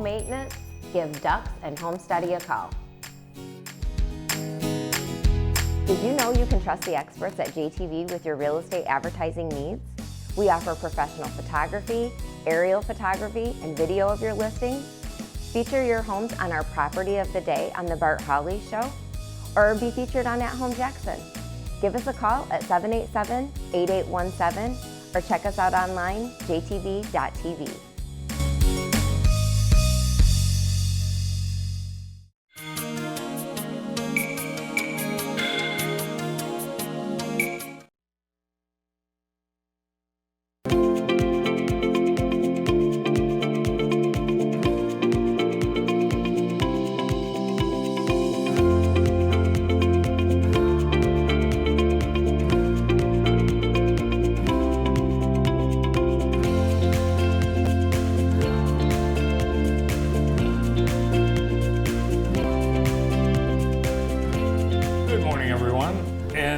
maintenance, give Ducks and Home Study a call. Did you know you can trust the experts at JTV with your real estate advertising needs? We offer professional photography, aerial photography, and video of your listings. Feature your homes on our Property of the Day on the Bart Hawley Show, or be featured on At Home Jackson. Give us a call at 787-8817 or check us out online, jtv.tv.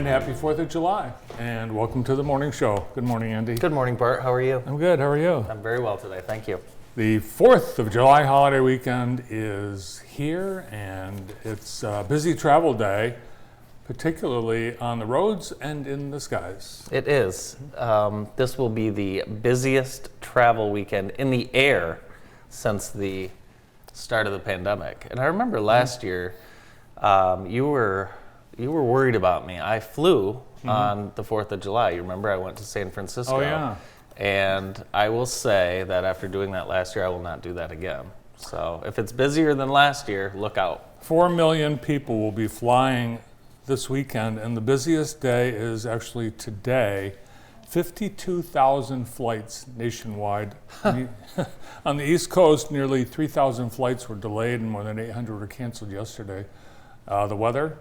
Happy 4th of July, and welcome to the morning show. Good morning, Andy. Good morning, Bart. How are you? I'm good. How are you? I'm very well today. Thank you. The 4th of July holiday weekend is here, and it's a busy travel day, particularly on the roads and in the skies. It is. This will be the busiest travel weekend in the air since the start of the pandemic. And I remember last year, you were worried about me. I flew on the 4th of July. You remember I went to San Francisco. Oh, yeah. And I will say that after doing that last year, I will not do that again. So if it's busier than last year, look out. 4 million people will be flying this weekend, and the busiest day is actually today. 52,000 flights nationwide. On the East Coast, nearly 3,000 flights were delayed and more than 800 were canceled yesterday. The weather,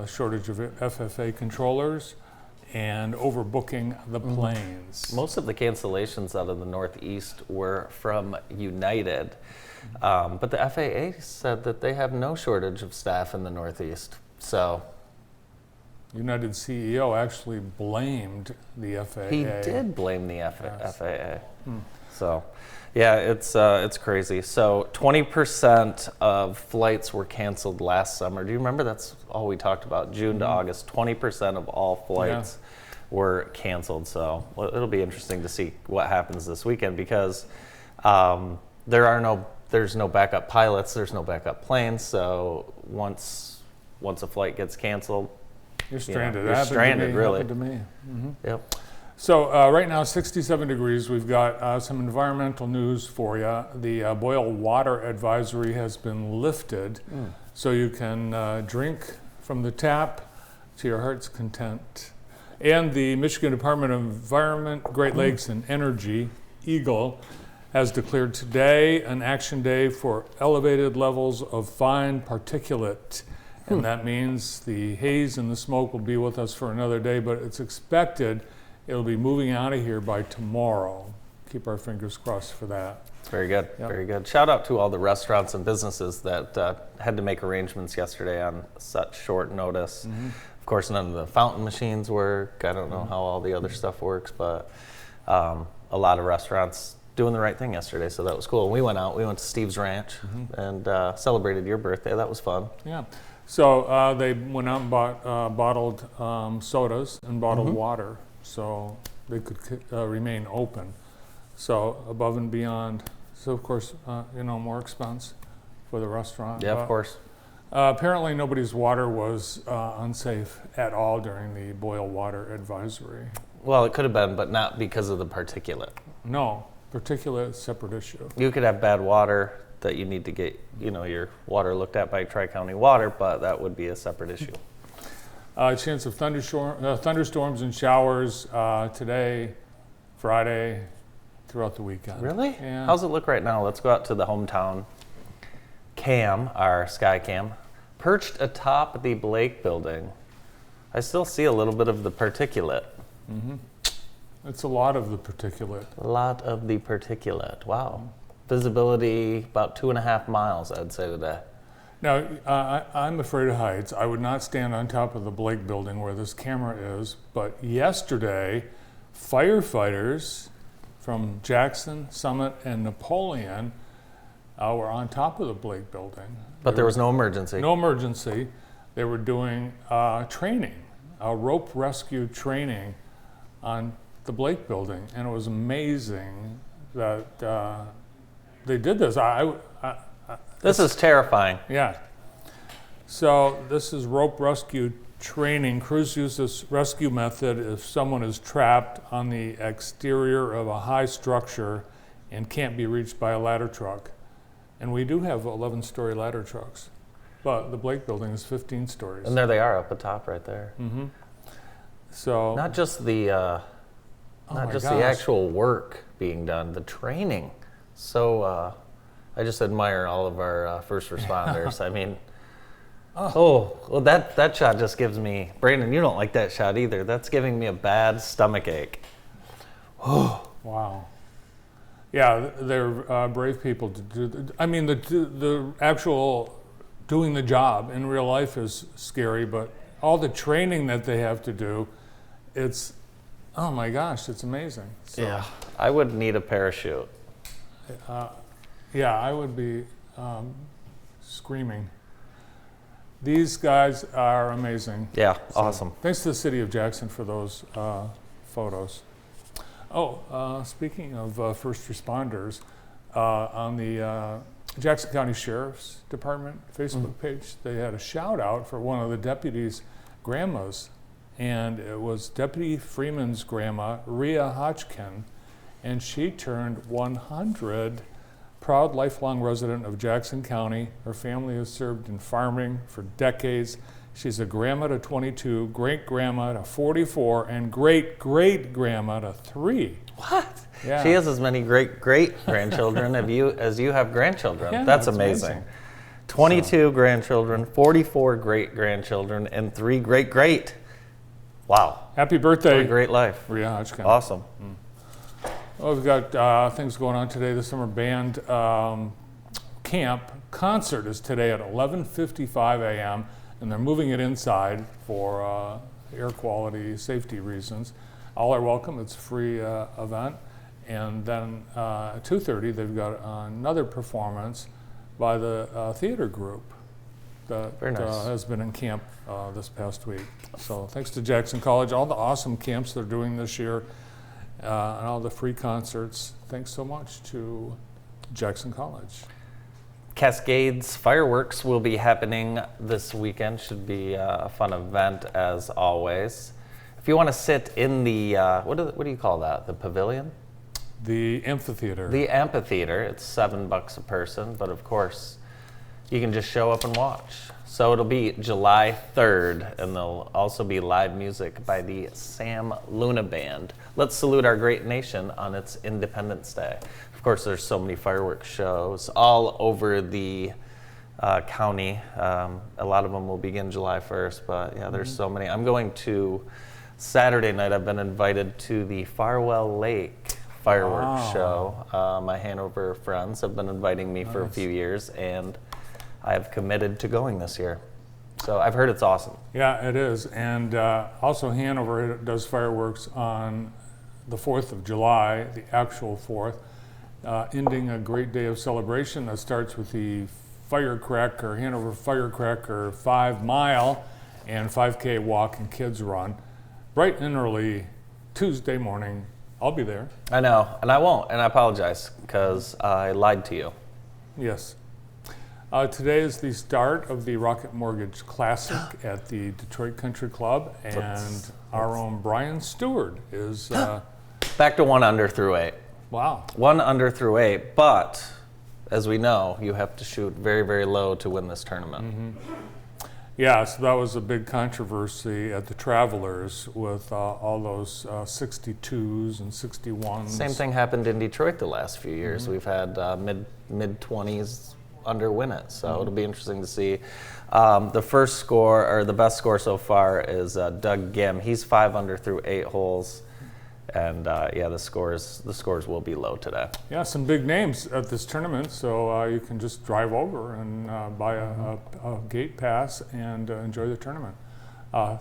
shortage of FFA controllers, and overbooking the planes. Most of the cancellations out of the Northeast were from United, but the FAA said that they have no shortage of staff in the Northeast. So, United CEO actually blamed the FAA. He did blame the FAA. Hmm. So, yeah, it's crazy. So 20% of flights were canceled last summer. Do you remember? That's all we talked about, June to August. 20% of all flights were canceled. So it'll be interesting to see what happens this weekend because there's no backup pilots, there's no backup planes. So once a flight gets canceled, you're stranded. You're stranded, really. Happened to me. Yep. So right now, 67 degrees. We've got some environmental news for you. The boil water advisory has been lifted, so you can drink from the tap to your heart's content. And the Michigan Department of Environment, Great Lakes and Energy, EGLE, has declared today an action day for elevated levels of fine particulate. And that means the haze and the smoke will be with us for another day, but it's expected it'll be moving out of here by tomorrow. Keep our fingers crossed for that. Very good, very good. Shout out to all the restaurants and businesses that had to make arrangements yesterday on such short notice. Of course, none of the fountain machines work. I don't know how all the other stuff works, but a lot of restaurants doing the right thing yesterday, so that was cool. We went to Steve's Ranch and celebrated your birthday. That was fun. Yeah. So they went out and bought bottled sodas and bottled water, so they could remain open. So above and beyond. So of course, more expense for the restaurant. Yeah, of course. Apparently nobody's water was unsafe at all during the boil water advisory. Well, it could have been, but not because of the particulate. No, particulate is a separate issue. You could have bad water that you need to get, your water looked at by Tri-County Water, but that would be a separate issue. Chance of thunderstorms and showers today, Friday, throughout the weekend. Really? Yeah. How's it look right now? Let's go out to the hometown cam, our sky cam, perched atop the Blake building. I still see a little bit of the particulate. It's a lot of the particulate. A lot of the particulate. Wow. Visibility about 2.5 miles, I'd say today. Now, I'm afraid of heights. I would not stand on top of the Blake building where this camera is, but yesterday, firefighters from Jackson, Summit, and Napoleon were on top of the Blake Building. But there was no emergency. No emergency. They were doing training, rope rescue training on the Blake Building, and it was amazing that they did this. This is terrifying. Yeah. So this is rope rescue training. Crews use this rescue method if someone is trapped on the exterior of a high structure and can't be reached by a ladder truck. And we do have 11-story ladder trucks, but the Blake Building is 15 stories. And there they are up atop right there. So Not just the my the gosh. actual work being done, the training. So I just admire all of our first responders. I mean, well, that shot just gives me, Brandon, you don't like that shot either. That's giving me a bad stomach ache. wow. Yeah, they're brave people to do. I mean, the actual doing the job in real life is scary, but all the training that they have to do, it's, oh my gosh, it's amazing. So, Yeah, I would need a parachute. yeah, I would be screaming. These guys are amazing. Yeah, awesome. Thanks to the city of Jackson for those photos. Oh, speaking of first responders, on the Jackson County Sheriff's Department Facebook page, they had a shout out for one of the deputies' grandmas, and it was Deputy Freeman's grandma, Rhea Hodgkin, and she turned 100. Proud lifelong resident of Jackson County. Her family has served in farming for decades. She's a grandma to 22, great-grandma to 44, and great-great-grandma to 3. What? Yeah. She has as many great-great-grandchildren as you have grandchildren. Yeah, That's that's amazing. 22 grandchildren, 44 great-grandchildren, and 3 great-great. Wow. Happy What birthday, a great life. Rhea Hodgkin. Awesome. Well, we've got things going on today. The summer band camp concert is today at 11:55 a.m. and they're moving it inside for air quality, safety reasons. All are welcome. It's a free event. And then at 2:30, they've got another performance by the theater group that Very nice. has been in camp this past week. So thanks to Jackson College, all the awesome camps they're doing this year. And all the free concerts. Thanks so much to Jackson College. Cascades fireworks will be happening this weekend. Should be a fun event as always. If you want to sit in the, what do you call that? The pavilion? The amphitheater. The amphitheater. It's $7 a person, but of course, you can just show up and watch. So it'll be July 3rd, and there'll also be live music by the Sam Luna Band. Let's salute our great nation on its Independence Day. Of course, there's so many fireworks shows all over the county. A lot of them will begin July 1st, but yeah, there's so many. I'm going to Saturday night. I've been invited to the Farwell Lake fireworks show. My Hanover friends have been inviting me for a few years, and I've committed to going this year. So I've heard it's awesome. Yeah, it is. And also Hanover does fireworks on the 4th of July, the actual 4th, ending a great day of celebration that starts with the Firecracker, Hanover Firecracker 5 mile and 5K walk and kids run. Bright and early Tuesday morning. I'll be there. I know, and I won't, and I apologize because I lied to you. Yes. Today is the start of the Rocket Mortgage Classic at the Detroit Country Club, and our own Brian Stewart is, Back to 1 under through 8. wow. 1 under through 8, but as we know, you have to shoot very, very low to win this tournament. Yeah, so that was a big controversy at the Travelers with all those 62s and 61s. Same thing happened in Detroit the last few years. We've had mid 20s under win it, so it'll be interesting to see. The first score, or the best score so far, is Doug Gim. He's 5 under through 8 holes, and yeah, the scores will be low today. Yeah, some big names at this tournament, so you can just drive over and buy a gate pass and enjoy the tournament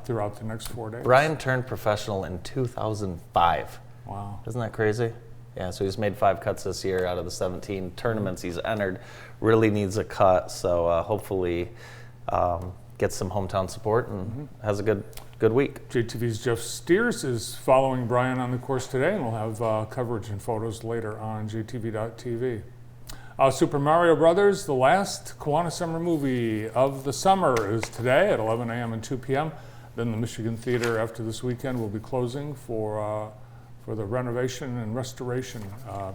throughout the next 4 days. Brian turned professional in 2005. Wow. Isn't that crazy? Yeah, so he's made 5 cuts this year out of the 17 tournaments he's entered. Really needs a cut, so hopefully gets some hometown support and has a good week. JTV's Jeff Steers is following Brian on the course today, and we'll have coverage and photos later on JTV.tv. Super Mario Brothers, the last Kiwanis Summer movie of the summer, is today at 11 a.m. and 2 p.m. Then the Michigan Theater after this weekend will be closing for the renovation and restoration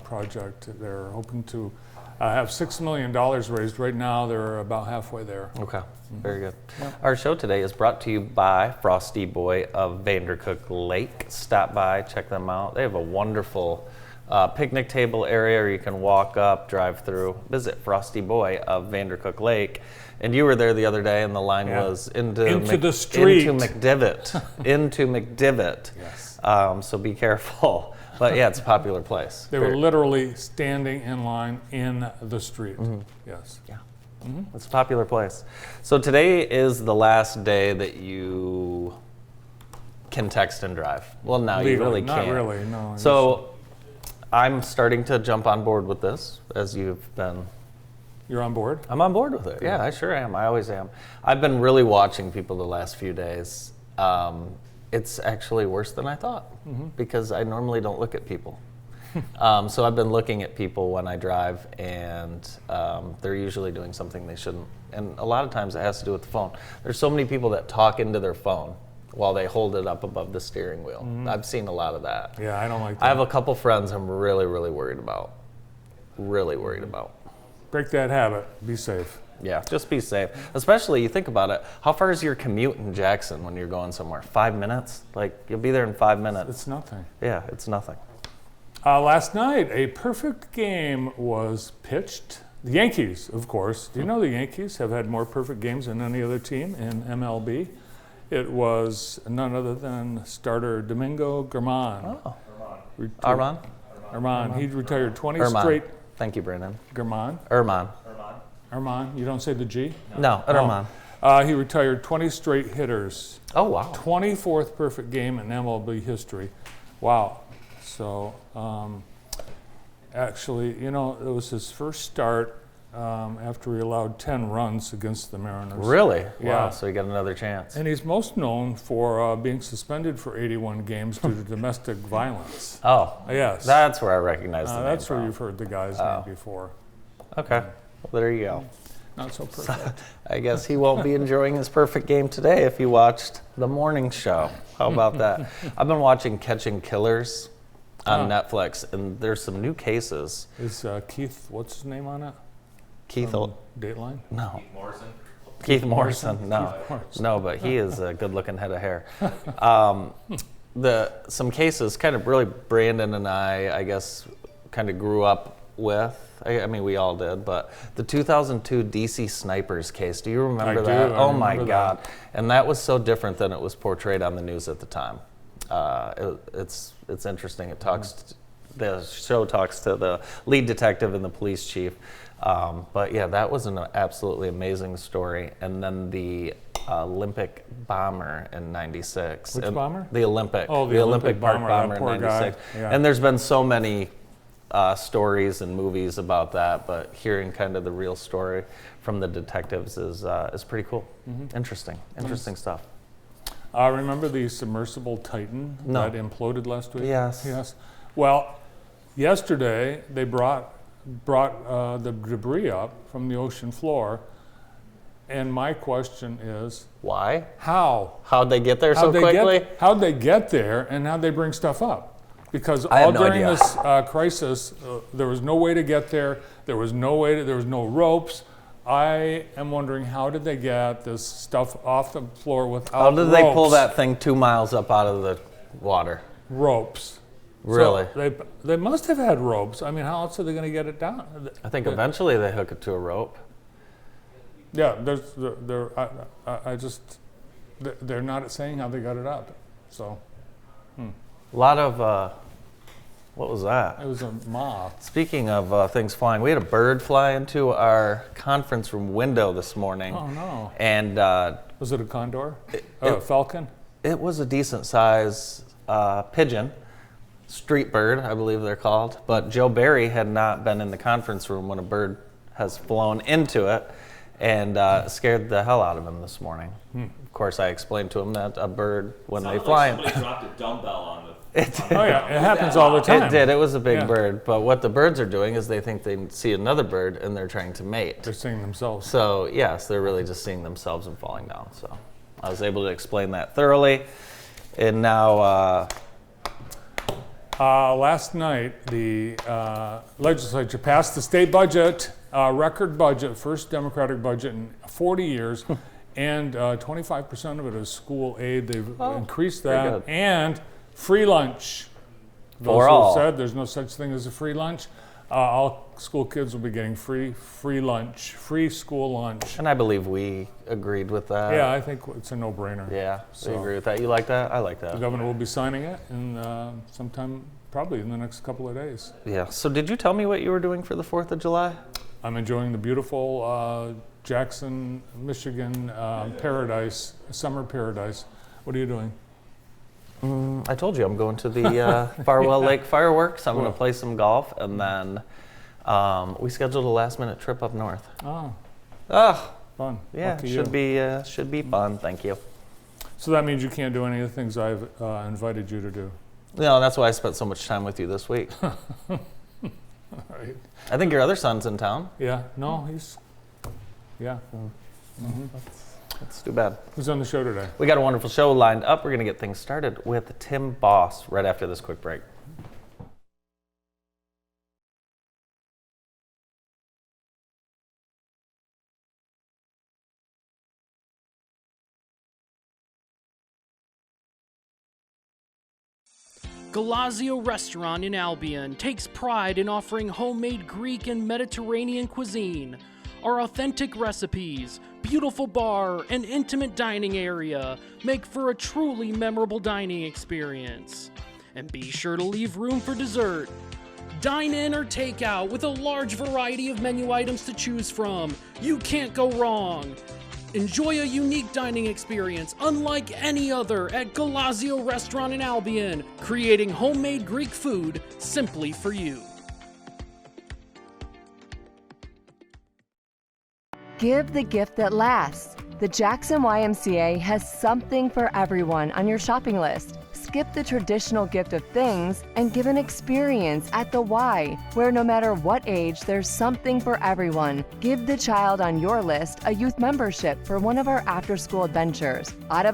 project. They're hoping to have $6 million raised. Right now, they're about halfway there. Okay, very good. Our show today is brought to you by Frosty Boy of Vandercook Lake. Stop by, check them out. They have a wonderful picnic table area where you can walk up, drive through, visit Frosty Boy of Vandercook Lake. And you were there the other day, and the line was into the street. Into McDivitt. Into McDivitt. Yes. So be careful. But yeah, it's a popular place. They were literally standing in line in the street. Yes. Yeah. It's a popular place. So today is the last day that you can text and drive. Well, now you really can't. Not really, no. So I'm starting to jump on board with this, as you've been. You're on board? I'm on board with it. Yeah, I sure am. I always am. I've been really watching people the last few days. It's actually worse than I thought because I normally don't look at people. So I've been looking at people when I drive, and they're usually doing something they shouldn't. And a lot of times it has to do with the phone. There's so many people that talk into their phone while they hold it up above the steering wheel. I've seen a lot of that. Yeah, I don't like that. I have a couple friends I'm really, really worried about. Really worried about. Break that habit. Be safe. Yeah, just be safe. Especially, you think about it, how far is your commute in Jackson when you're going somewhere? 5 minutes? Like, you'll be there in 5 minutes. It's nothing. Yeah, it's nothing. Last night, a perfect game was pitched. The Yankees, of course. Do you know the Yankees have had more perfect games than any other team in MLB? It was none other than starter Domingo Germán. Oh. Arman? Germán. He retired 20 Erman. straight. Thank you, Brandon. Germán. Erman. Germán. You don't say the G? No, Erman. He retired 20 straight hitters. Oh, wow. 24th perfect game in MLB history. Wow. So, actually, you know, it was his first start after he allowed 10 runs against the Mariners. Really? Yeah. Wow, so you got another chance. And he's most known for being suspended for 81 games due to domestic violence. Oh, Yes. that's where I recognize the name That's where from. you've heard the guy's name before. Okay, well, there you go. Not so perfect. I guess he won't be enjoying his perfect game today if he watched the morning show. How about that? I've been watching Catching Killers on Netflix, and there's some new cases. Is Keith, what's his name on it? Keith, Dateline? no. Keith Morrison, no. Keith Morrison. No, but he is a good-looking head of hair. Some cases kind of really Brandon and I guess, kind of grew up with. I mean, we all did, but the 2002 DC Snipers case, do you remember I that? do. I Oh my remember God. that. And that was so different than it was portrayed on the news at the time. It's interesting. It talks, the show talks to the lead detective and the police chief. But yeah, that was an absolutely amazing story. And then the Olympic bomber in '96. Which bomber? The Olympic. Oh, the Olympic Park bomber, bomber that in poor guy. '96. Yeah. And there's been so many stories and movies about that, but hearing kind of the real story from the detectives is pretty cool. Interesting stuff. Remember the submersible Titan No. that imploded last week? Yes. Yes. Well, yesterday they brought the debris up from the ocean floor, and my question is, Why? how? How'd they get there so quickly? How'd they get there, and how'd they bring stuff up? Because I all have no during idea. this crisis, there was no way to get there. There was no ropes. I am wondering, how did they get this stuff off the floor without How did they pull ropes? that thing 2 miles up out of the water? Ropes. Really? So they must have had ropes. I mean, how else are they going to get it down? I think eventually they hook it to a rope. Yeah, they're not saying how they got it out. So A lot of, what was that? it was a moth. Speaking of things flying, we had a bird fly into our conference room window this morning. Oh no! And Was it a condor? A falcon? it was a decent size pigeon, street bird, I believe they're called. But Joe Barry had not been in the conference room when a bird has flown into it and scared the hell out of him this morning. Of course, I explained to him that a bird, when they fly, somebody dropped a dumbbell on the. Oh yeah, it happens all the time. it did. It was a big Yeah. bird. But what the birds are doing is they think they see another bird and they're trying to mate. They're seeing themselves. So yes, they're really just seeing themselves and falling down. So I was able to explain that thoroughly. And now, Last night, the legislature passed the state budget, record budget, first Democratic budget in 40 years, and 25% of it is school aid. They've increased very that, good. and free lunch. Those For who all. said there's no such thing as a free lunch. All school kids will be getting free lunch, free school lunch. and I believe we agreed with that. Yeah, I think it's a no-brainer. Yeah, So- we agree with that. You like that? I like The that. governor will be signing it in sometime, probably in the next couple of days. Yeah. So did you tell me what you were doing for the 4th of July? I'm enjoying the beautiful Jackson, Michigan paradise, summer paradise. What are you doing? I told you I'm going to the Farwell Lake fireworks. I'm going Cool. to play some golf, and then we scheduled a last-minute trip up north. Oh, Oh, fun. yeah, Lucky you. should be fun. Thank you. So that means you can't do any of the things I've invited you to do. No, that's why I spent so much time with you this week. All right. I think your other son's in town. Yeah, no, he's, yeah. That's too bad. Who's on the show today? We got a wonderful show lined up. We're going to get things started with Tim Boss right after this quick break. Galazio Restaurant in Albion takes pride in offering homemade Greek and Mediterranean cuisine. Our authentic recipes, beautiful bar, and intimate dining area make for a truly memorable dining experience. And be sure to leave room for dessert. Dine in or take out with a large variety of menu items to choose from. You can't go wrong. Enjoy a unique dining experience unlike any other at Galazio Restaurant in Albion, creating homemade Greek food simply for you. Give the gift that lasts. The Jackson YMCA has something for everyone on your shopping list. Skip the traditional gift of things and give an experience at the Y, where no matter what age, there's something for everyone. Give the child on your list a youth membership for one of our after-school adventures. Out of